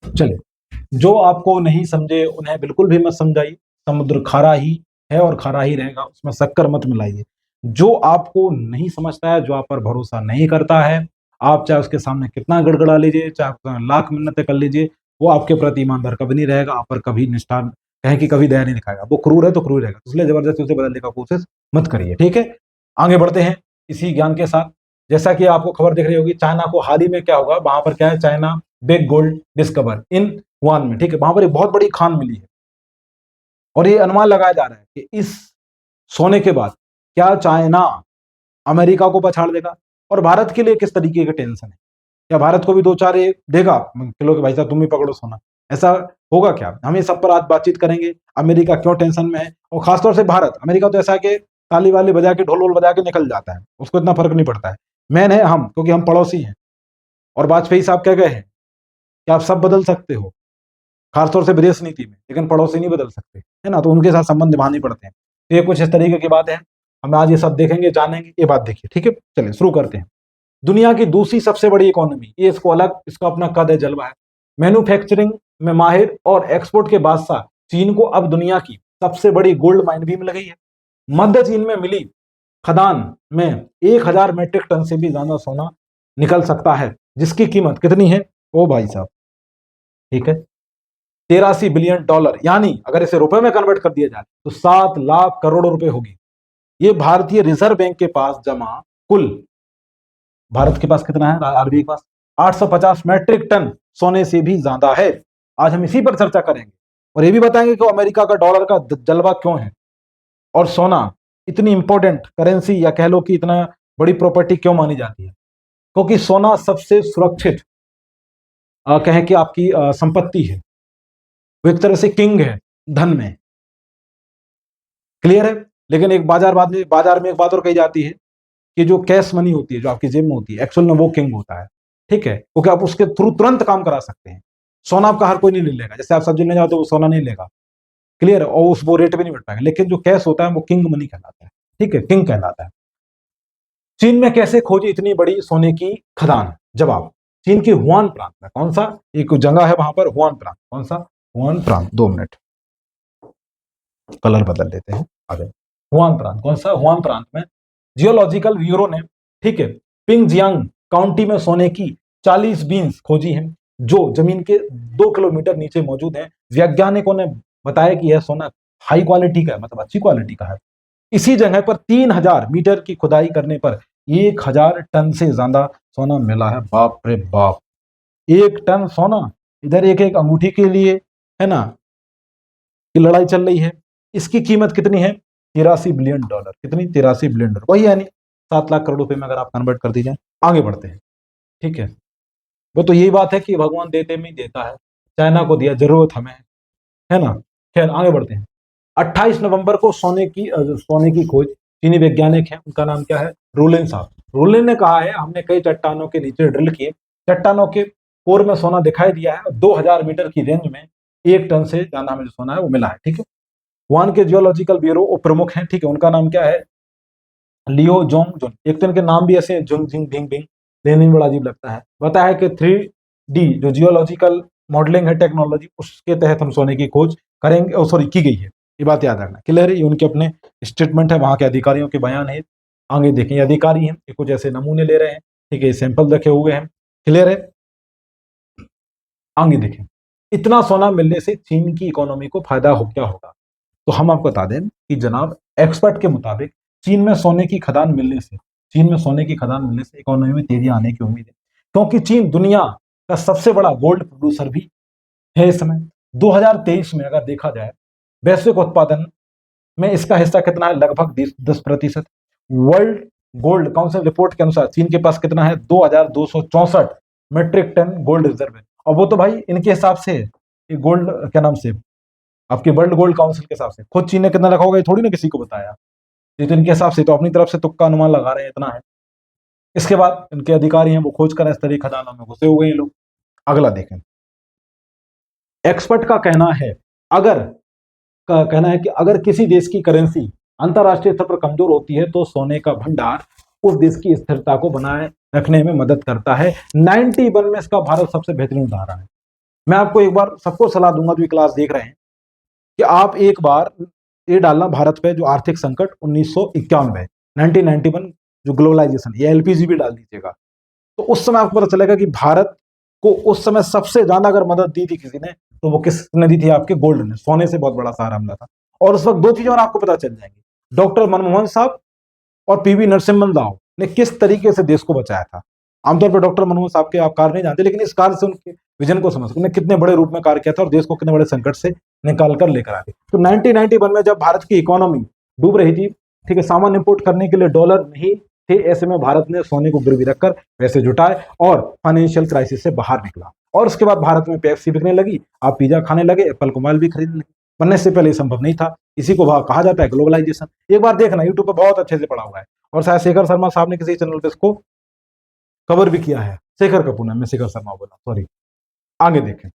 चलिए, जो आपको नहीं समझे उन्हें बिल्कुल भी मत समझाइए। समुद्र खारा ही है और खारा ही रहेगा, उसमें शक्कर मत मिलाइए। जो आपको नहीं समझता है, जो आप पर भरोसा नहीं करता है, आप चाहे उसके सामने कितना गड़गड़ा लीजिए, चाहे आप लाख मिन्नतें कर लीजिए, वो आपके प्रति ईमानदार कभी नहीं रहेगा, आप पर कभी निष्ठा कहें कि कभी दया नहीं दिखाएगा। वो क्रूर है तो क्रूर रहेगा, इसलिए जबरदस्ती उसे बदलने का कोशिश मत करिए, ठीक है। आगे बढ़ते हैं इसी ज्ञान के साथ। जैसा कि आपको खबर दिख रही होगी, चाइना को हाल ही में क्या होगा, वहां पर क्या है, China big gold discover in one में, ठीक है, वहां पर एक बहुत बड़ी खान मिली है। और ये अनुमान लगाया जा रहा है कि इस सोने के बाद क्या चाइना अमेरिका को पछाड़ देगा, और भारत के लिए किस तरीके का टेंशन है, क्या भारत को भी दो चार ये देगा किलो के, भाई साहब तुम भी पकड़ो सोना, ऐसा होगा क्या? हम ये सब पर आज बातचीत करेंगे। अमेरिका क्यों टेंशन में है, और खासतौर से भारत। अमेरिका तो ऐसा है कि ताली वाली बजा के, ढोल वोल बजा के निकल जाता है, उसको इतना फर्क नहीं पड़ता है। मैन है हम, क्योंकि हम पड़ोसी हैं। और वाजपेयी साहब कह गए हैं कि आप सब बदल सकते हो, खासतौर से विदेश नीति में, लेकिन पड़ोसी नहीं बदल सकते, है ना। तो उनके साथ संबंध निभाने पड़ते हैं। तो ये कुछ इस तरीके की बात है, हम आज ये सब देखेंगे, जानेंगे। ये बात देखिए, ठीक है। चलिए शुरू करते हैं। दुनिया की दूसरी सबसे बड़ी इकोनॉमी, ये इसको अलग, इसका अपना कद है, जलवा है। मैन्युफैक्चरिंग में माहिर और एक्सपोर्ट के बादशाह चीन को अब दुनिया की सबसे बड़ी गोल्ड माइन भी मिल गई है। मध्य चीन में मिली खदान में 1000 मीट्रिक टन से भी ज्यादा सोना निकल सकता है, जिसकी कीमत कितनी है, ओ भाई साहब, ठीक है, 83 बिलियन डॉलर, यानी अगर इसे रुपए में कन्वर्ट कर दिया जाए तो 7 लाख करोड़ रुपए होगी। ये भारतीय रिजर्व बैंक के पास जमा कुल, भारत के पास कितना है, आरबीआई के पास 850 मैट्रिक टन सोने से भी ज्यादा है। आज हम इसी पर चर्चा करेंगे, और ये भी बताएंगे कि अमेरिका का डॉलर का जलवा क्यों है, और सोना इतनी इंपॉर्टेंट करेंसी, या कह लो कि इतना बड़ी प्रॉपर्टी क्यों मानी जाती है। क्योंकि सोना सबसे सुरक्षित कहें कि आपकी संपत्ति है। वो एक तरह से किंग है धन में, क्लियर है। लेकिन एक बाजार में एक बात और कही जाती है कि जो कैश मनी होती है, जो आपकी जेब में होती है, एक्चुअल में वो किंग होता है, ठीक है, क्योंकि आप उसके थ्रू तुरंत काम करा सकते हैं। सोना आपका हर कोई नहीं ले लेगा, जैसे आप सब्जी लेने जाओ तो वो सोना नहीं लेगा, क्लियर है, और उस वो रेट भी नहीं मिल पाएगा। लेकिन जो कैश होता है वो किंग मनी कहलाता है, ठीक है, किंग कहलाता है। चीन में कैसे खोजी इतनी बड़ी सोने की खदान? जवाब, चीन के हुआन प्रांत में। कौन सा एक जगह है वहां पर, हुआन प्रांत। कौन सा? हुआन प्रांत। 2 मिनट, कलर बदल लेते हैं। आगे, हुआन प्रांत। कौन सा? हुआन प्रांत में जियोलॉजिकल ब्यूरो ने, ठीक है, पिंगजियांग काउंटी में सोने की 40 बीन्स खोजी हैं, जो जमीन के 2 किलोमीटर नीचे मौजूद है। वैज्ञानिकों ने बताया कि यह सोना हाई क्वालिटी का है, मतलब अच्छी क्वालिटी का है। इसी जगह पर 3000 मीटर की खुदाई करने पर 1000 टन से ज्यादा सोना मिला है। बाप रे बाप, 1 टन सोना! इधर एक एक अंगूठी के लिए, है ना, की लड़ाई चल रही है। इसकी कीमत कितनी है? 83 बिलियन डॉलर। कितनी? 83 बिलियन डॉलर, वही यानी 7 लाख करोड़ रुपए में अगर आप कन्वर्ट कर दीजिए। आगे बढ़ते हैं, ठीक है। वो तो यही बात है कि भगवान देते में ही देता है, चाइना को दिया, जरूरत हमें है ना। खैर आगे बढ़ते हैं। 28 नवंबर को सोने की खोज चीनी वैज्ञानिक है, उनका नाम क्या है? रोलिन साहब। रोलिन ने कहा है, हमने कई चट्टानों के नीचे ड्रिल किए, चट्टानों के कोर में सोना दिखाई दिया है। 2000 मीटर की रेंज में 1 टन से ज्यादा हमें जो सोना है वो मिला है, ठीक है। वहां के जियोलॉजिकल ब्यूरो प्रमुख हैं, ठीक है, उनका नाम क्या है? लियो जोंग जुन। एक तो इनके नाम भी ऐसे जुंग जिंग भिंग भिंग, देखने में बड़ा अजीब लगता है। बताया है कि 3D जो जियोलॉजिकल मॉडलिंग है टेक्नोलॉजी, उसके तहत हम सोने की खोज करेंगे, सॉरी की गई है। ये बात याद रखना, क्लियर है। ये उनके अपने स्टेटमेंट है, वहां के अधिकारियों के बयान है। आगे देखें, ये अधिकारी हैं, ये कुछ ऐसे नमूने ले रहे हैं, ठीक है, सैंपल रखे हुए हैं, क्लियर है। आगे देखें, इतना सोना मिलने से चीन की इकोनॉमी को फायदा हो क्या होगा? तो हम आपको बता दें कि जनाब, एक्सपर्ट के मुताबिक चीन में सोने की खदान मिलने से, इकोनॉमी में तेजी आने की उम्मीद है। क्योंकि चीन दुनिया का सबसे बड़ा गोल्ड प्रोड्यूसर भी है इस समय। 2023 में अगर देखा जाए, वैश्विक उत्पादन में इसका हिस्सा कितना है? लगभग 10%। वर्ल्ड गोल्ड काउंसिल रिपोर्ट के अनुसार चीन के पास कितना है? 2264 मीट्रिक टन गोल्ड रिजर्व है। और वो तो भाई इनके हिसाब से, ये गोल्ड क्या नाम से, आपके वर्ल्ड गोल्ड काउंसिल के हिसाब से। खुद चीन ने कितना रखा होगा ये थोड़ी ना किसी को बताया, ये तो इनके हिसाब से, तो अपनी तरफ से तुक्का अनुमान लगा रहे हैं, इतना है। इसके बाद इनके अधिकारी हैं, वो खोज कर इस तरह खदानों में घुसे हुए हैं लोग। अगला देखें, एक्सपर्ट का कहना है, कि अगर किसी देश की करेंसी अंतरराष्ट्रीय स्तर पर कमजोर होती है तो सोने का भंडार उस देश की स्थिरता को बनाए रखने में मदद करता है। 91 में इसका भारत सबसे बेहतरीन उदाहरण है। मैं आपको एक बार सबको सलाह दूंगा जो ये क्लास देख रहे हैं कि आप एक बार ये डालना भारत पे जो आर्थिक संकट 1991 1991 जो ग्लोबलाइजेशन, ये एलपीजी भी डाल दीजिएगा। तो उस समय आपको पता चलेगा कि भारत को उस समय सबसे ज्यादा अगर मदद दी थी किसी ने, तो वो किसने दी थी? आपके गोल्ड ने, सोने से बहुत बड़ा सहारा मिला था। और उस वक्त दो चीजें और आपको पता चल जाएंगी, डॉक्टर मनमोहन साहब और पीवी नरसिम्हन राव ने किस तरीके से देश को बचाया था। आमतौर पर डॉक्टर मनमोहन साहब के आप कार्य नहीं जानते, लेकिन इस कार्य से उनके विजन को समझ, उन्हें कितने बड़े रूप में कार्य किया था और देश को कितने बड़े संकट से निकाल कर लेकर आए। तो 1991 में जब भारत की इकोनॉमी डूब रही थी, ठीक है, सामान इंपोर्ट करने के लिए डॉलर नहीं थे, ऐसे में भारत ने सोने को गिरवी रखकर पैसे जुटाए और फाइनेंशियल क्राइसिस से बाहर निकला। और उसके बाद भारत में पेप्सी बिकने लगी, आप पिज्जा खाने लगे, एप्पल को मोबाइल भी खरीदने लगे। बनने से पहले संभव नहीं था। इसी को कहा जाता है ग्लोबलाइजेशन। एक बार देखना, यूट्यूब पर बहुत अच्छे से पढ़ा हुआ है, और शायद शेखर शर्मा साहब ने किसी चैनल पे इसको कवर भी किया है। शेखर कपूर ने, मैं शेखर शर्मा बोला, सॉरी। आगे देखें,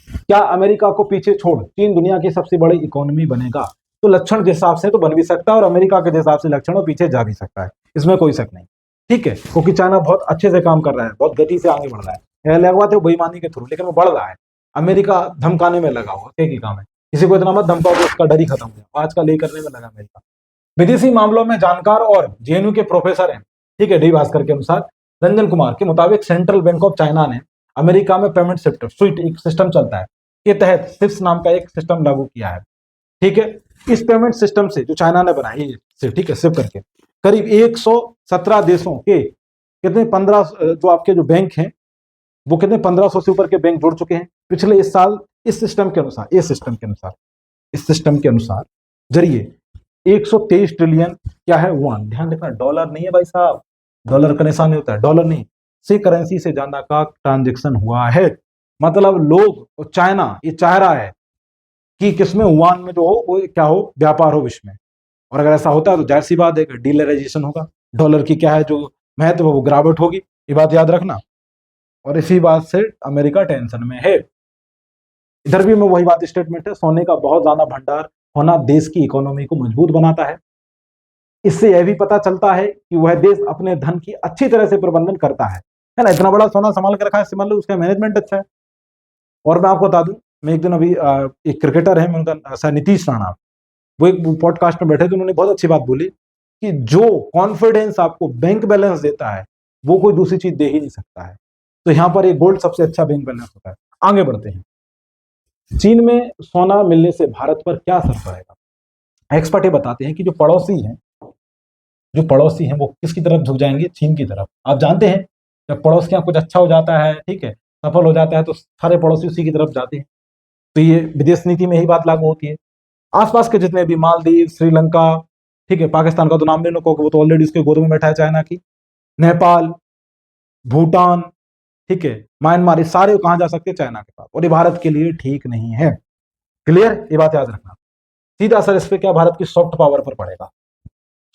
क्या अमेरिका को पीछे छोड़ चीन दुनिया की सबसे बड़ी इकोनॉमी बनेगा? तो लक्षण जिस हिसाब से तो बन भी सकता है, और अमेरिका के हिसाब से लक्षणों पीछे जा भी सकता है, इसमें कोई शक नहीं। ठीक है, क्योंकि चाइना बहुत अच्छे से काम कर रहा है, बहुत गति से आगे बढ़ रहा है, लगा थे बेईमानी के थ्रू, लेकिन वो बढ़ रहा है। अमेरिका धमकाने में लगा हुआ, एक ही काम है, किसी को इतना मत धमकाओ कि उसका डर ही खत्म हो गया। आज का ले करने में लगा अमेरिका। विदेशी मामलों में जानकार और जेएनयू के प्रोफेसर हैं, ठीक है, डी भास्कर के अनुसार, रंजन कुमार के मुताबिक सेंट्रल बैंक ऑफ चाइना ने अमेरिका में पेमेंट स्विफ्ट एक सिस्टम चलता है के तहत सिप्स नाम का एक सिस्टम लागू किया है। ठीक है, इस पेमेंट सिस्टम से जो चाइना ने बनाई है, ठीक है, सिप करके करीब 117 देशों के कितने 15 जो आपके जो बैंक हैं, वो कितने 1500 से ऊपर के बैंक जुड़ चुके हैं पिछले इस साल। इस सिस्टम के अनुसार, इस सिस्टम के अनुसार जरिए 123 ट्रिलियन क्या है, युआन, ध्यान रखना, डॉलर नहीं है भाई साहब, डॉलर का निशान होता है, डॉलर नहीं, से करेंसी से ज्यादा का ट्रांजेक्शन हुआ है। मतलब लोग और चाइना ये चाह रहा है कि किसमें, युआन में जो हो वो क्या हो, व्यापार हो विश्व में। और अगर ऐसा होता है तो जाहिर सी बात है कि डीलराइजेशन होगा, डॉलर की क्या है जो महत्व वो गिरावट होगी, ये बात याद रखना। और इसी बात से अमेरिका टेंशन में है। इधर भी में वही बात स्टेटमेंट है, सोने का बहुत ज्यादा भंडार होना देश की इकोनॉमी को मजबूत बनाता है। इससे यह भी पता चलता है कि वह देश अपने धन की अच्छी तरह से प्रबंधन करता है ना। इतना बड़ा सोना संभाल के रखा है, मान लो उसका मैनेजमेंट अच्छा है। और मैं आपको बता दूं, मैं एक दिन अभी एक क्रिकेटर है, मैं उनका नीतीश राणा, वो एक पॉडकास्ट में बैठे थे, उन्होंने बहुत अच्छी बात बोली कि जो कॉन्फिडेंस आपको बैंक बैलेंस देता है वो कोई दूसरी चीज दे ही नहीं सकता है। तो यहाँ पर ये गोल्ड सबसे अच्छा बैंक बैलेंस होता है। आगे बढ़ते हैं, चीन में सोना मिलने से भारत पर क्या असर पड़ेगा? एक्सपर्ट ये बताते हैं कि जो पड़ोसी हैं वो किसकी तरफ झुक जाएंगे? चीन की तरफ। आप जानते हैं जब पड़ोस के यहाँ कुछ अच्छा हो जाता है, ठीक है, सफल हो जाता है, तो सारे पड़ोसी उसी की तरफ जाते हैं। तो ये विदेश नीति में ही बात लागू होती है। आसपास के जितने भी मालदीव, श्रीलंका, ठीक है, पाकिस्तान का तो नाम ले लो, वो तो ऑलरेडी उसके गोद में बैठा है चाइना की, नेपाल, भूटान, ठीक है, म्यांमार, ये सारे कहाँ जा सकते हैं? चाइना के पास। और ये भारत के लिए ठीक नहीं है। क्लियर, ये बात याद रखना। सीधा असर इस पे क्या, भारत की सॉफ्ट पावर पर पड़ेगा।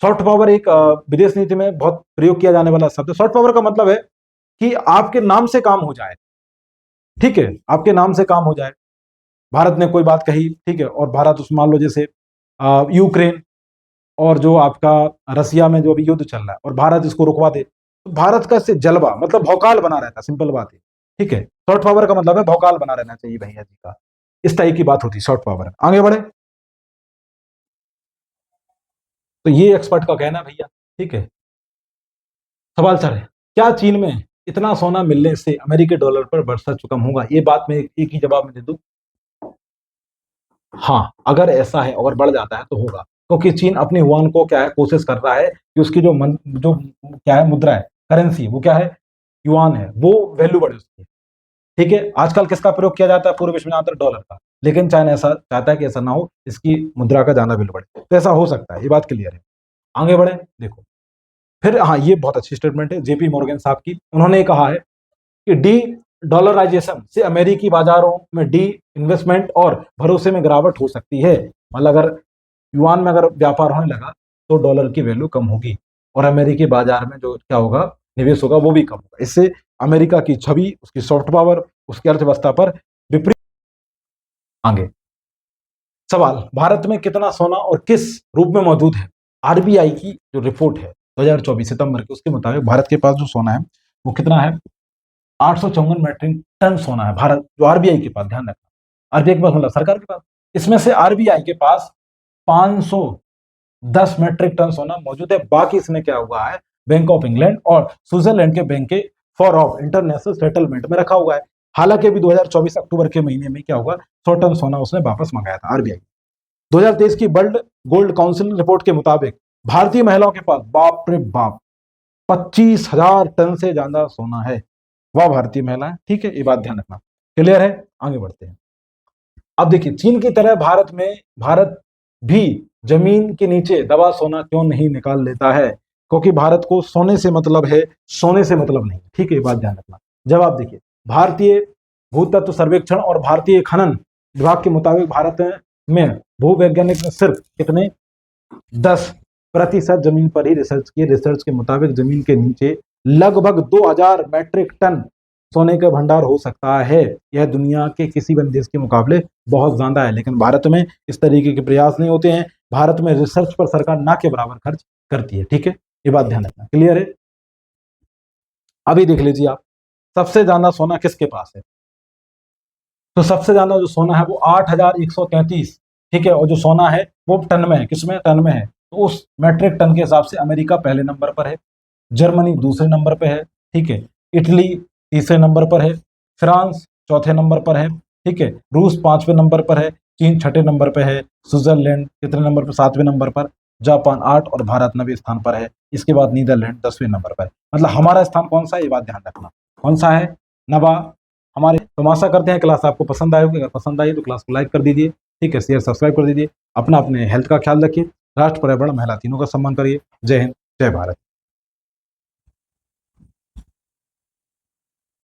सॉफ्ट पावर एक विदेश नीति में बहुत प्रयोग किया जाने वाला शब्द है। सॉफ्ट पावर का मतलब है कि आपके नाम से काम हो जाए, ठीक है, आपके नाम से काम हो जाए। भारत ने कोई बात कही, ठीक है, और भारत उस, मान लो जैसे यूक्रेन और जो आपका रसिया में जो अभी युद्ध चल रहा है, और भारत इसको रुकवा दे, तो भारत का इससे जलवा, मतलब भौकाल बना रहता है, सिंपल बात है। ठीक है, सॉफ्ट पावर का मतलब है भौकाल बना रहना चाहिए भैया जी का, इस टाइप की बात होती है सॉफ्ट पावर। आगे बढ़े, तो ये एक्सपर्ट का कहना है भैया। ठीक है, सवाल सर है, क्या चीन में इतना सोना मिलने से अमेरिकी डॉलर पर वर्चस्व कम होगा? ये बात में एक ही जवाब में दे दूं, हाँ, अगर ऐसा है और बढ़ जाता है तो होगा, क्योंकि चीन अपने युआन को क्या है, कोशिश कर रहा है कि उसकी जो क्या है, मुद्रा है, करेंसी, वो क्या है, युआन है, वो वैल्यू बढ़े उसकी। ठीक है, आजकल किसका प्रयोग किया जाता है पूरे विश्व में? ज्यादातर डॉलर का, लेकिन चाइना ऐसा चाहता है कि ऐसा ना हो, इसकी मुद्रा का ज्यादा वैल्यू बढ़े, तो ऐसा हो सकता है, ये बात क्लियर है। आगे बढ़े, देखो, फिर हाँ, ये बहुत अच्छी स्टेटमेंट है जेपी मॉर्गन साहब की। उन्होंने कहा है कि डी डॉलराइजेशन से अमेरिकी बाजारों में डी इन्वेस्टमेंट और भरोसे में गिरावट हो सकती है। मतलब अगर युआन में अगर व्यापार होने लगा तो डॉलर की वैल्यू कम होगी, और अमेरिकी बाजार में जो क्या होगा, निवेश होगा, वो भी कम होगा। इससे अमेरिका की छवि, उसकी सॉफ्ट पावर, उसकी अर्थव्यवस्था पर विपरीत। आगे सवाल, भारत में कितना सोना और किस रूप में मौजूद है? आरबीआई की जो रिपोर्ट है 2024 सितंबर की, उसके मुताबिक भारत के पास जो सोना है वो कितना है, 854 मैट्रिक टन सोना है भारत, जो आरबीआई के पास, ध्यान रखना, आरबीआई के पास मतलब सरकार के पास। इसमें से आरबीआई के पास 510 मैट्रिक टन सोना मौजूद है। बाकी इसमें क्या हुआ है, बैंक ऑफ इंग्लैंड और स्विट्जरलैंड के बैंक के फॉर ऑफ इंटरनेशनल सेटलमेंट में रखा हुआ है। हालांकि अभी 2024 अक्टूबर के महीने में क्या हुआ, 100 टन सोना उसने वापस मंगाया था आरबीआई। 2023 की वर्ल्ड गोल्ड काउंसिल रिपोर्ट के मुताबिक भारतीय महिलाओं के पास, बाप रे बाप, 25,000 टन से ज्यादा सोना है। वह भारतीय महिला है, ठीक है, ये बात ध्यान रखना। क्लियर है, आगे बढ़ते हैं। अब देखिए, चीन की तरह भारत भी जमीन के नीचे दबा सोना क्यों नहीं निकाल लेता है, क्योंकि भारत को सोने से मतलब है, सोने से मतलब नहीं, ठीक है, ये बात ध्यान रखना। जवाब देखिए, भारतीय भूतत्व सर्वेक्षण और भारतीय खनन विभाग के मुताबिक भारत में भूवैज्ञानिक ने सिर्फ कितने 10% जमीन पर ही रिसर्च किए। रिसर्च के मुताबिक जमीन के नीचे लगभग 2000 मैट्रिक टन सोने का भंडार हो सकता है। यह दुनिया के किसी भी देश के मुकाबले बहुत ज्यादा है, लेकिन भारत में इस तरीके के प्रयास नहीं होते हैं। भारत में रिसर्च पर सरकार ना के बराबर खर्च करती है, ठीक है, ये बात ध्यान रखना। क्लियर है, अभी देख लीजिए आप, सबसे ज्यादा सोना किसके पास है। तो सबसे ज्यादा जो सोना है वो 8,133, ठीक है, और जो सोना है वो टन में है, किसमें, टन में है। तो उस मैट्रिक टन के हिसाब से अमेरिका पहले नंबर पर है, जर्मनी दूसरे नंबर पर है, ठीक है, इटली तीसरे नंबर पर है, फ्रांस चौथे नंबर पर है, ठीक है, रूस 5वें नंबर पर है, चीन 6ठे नंबर पर है, स्विट्जरलैंड कितने नंबर पर, 7वें नंबर पर, जापान 8 और भारत 9वें स्थान पर है। इसके बाद नीदरलैंड 10वें नंबर पर है। मतलब हमारा स्थान कौन सा है, ये बात ध्यान रखना, कौन सा है, नवा हमारे। तो आशा करते हैं क्लास आपको पसंद आई होगी। अगर पसंद आई तो क्लास को लाइक कर दीजिए, ठीक है, शेयर सब्सक्राइब कर दीजिए। अपने हेल्थ का ख्याल रखिए। राष्ट्र, पर्यावरण, महिला तीनों का सम्मान करिए। जय हिंद, जय भारत।